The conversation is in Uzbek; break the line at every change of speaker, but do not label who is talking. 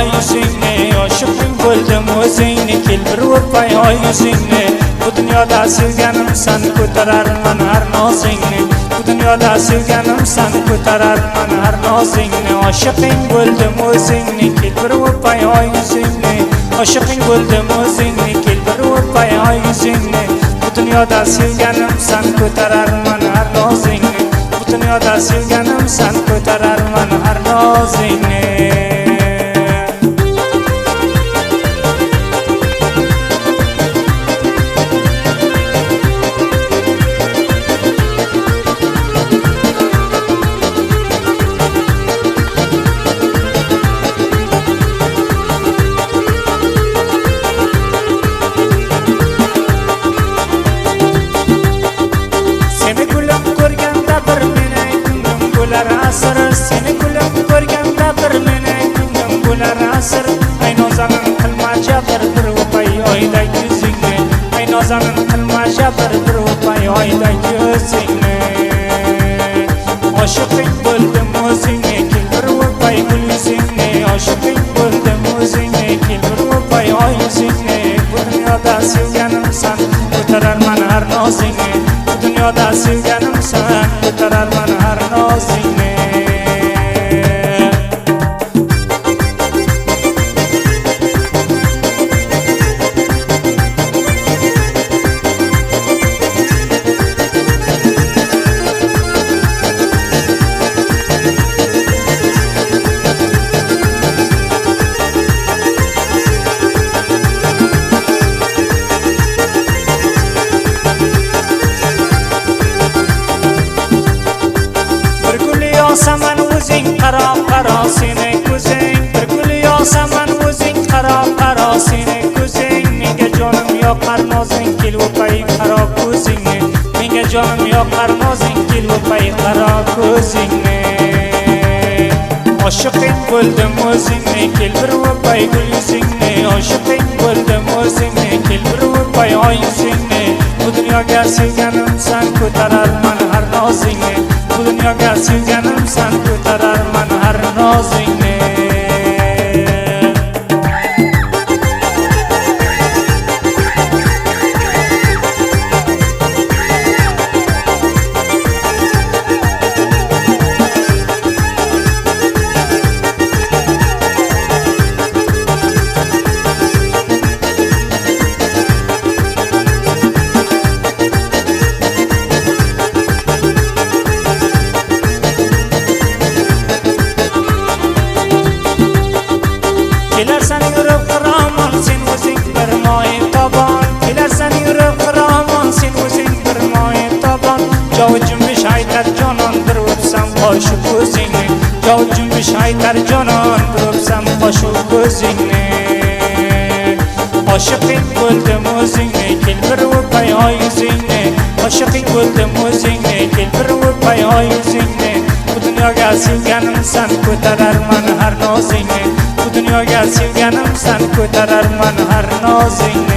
yuzingni oshiqing bo'ldim o'zingni kel bir o'pay yuzingni bu dunyoda sevganim san ko'tararman har nozingni bu dunyoda sevganim san ko'tararman har nozingni oshiqing bo'ldim o'zingni kel bir o'pay yuzingni oshiqing bo'ldim o'zingni kel bir o'pay yuzingni bu dunyoda sevganim san ko'tararman har nozingni bu dunyoda sevganim san ko'tararman har nozingni seni kulib ko'rganda bir meni ko'nglim bo'lar asir ay nozamin qilma jabr bir o'pay oyday yuzingni ay nozamin qilma jabr bir o'pay oyday yuzingni oshiqing bo'ldim o'zingni kel bir o'pay gul yuzingni oshiqing bo'ldim o'zingni kel bir o'pay yuzingni bu dunyoda sevganim san ko'tararman har nozingni bu dunyoda sevganim san ko'tararman har nozingni yosaman o'zing qaro qaro seni ko'zing bir gul yosaman o'zing qaro qaro seni ko'zing menga jonim yoqar nozing kel o'pay qaro ko'zingni menga jonim yoqar nozing kel o'pay qaro ko'zingni oshiqing bo'ldim o'zingni kel bir o'pay gul yuzingni oshiqing bo'ldim o'zingni kel bir o'pay yuzingni bu dunyoga sevganim san ko'tararman har nozingni bu dunyoga sevganim san ko'tararman har nozingni kelarsan yurib qiromon sen o'zing bir moy tobon kelarsan yurib qiromon sen o'zing bir moy tobon jovi jumbish aytar jonon bir o'psam qo'shu ko'zingni jovi jumbish aytar jonon bir o'psam qo'shu ko'zingni oshiqing bo'ldim o'zingni kel bir o'pay yuzingni oshiqing bo'ldim o'zingni kel bir o'pay yuzingni bu dunyoga sevganim san ko'tararman har nozingni bu dunyoga sevganim san ko'tararman har nozingni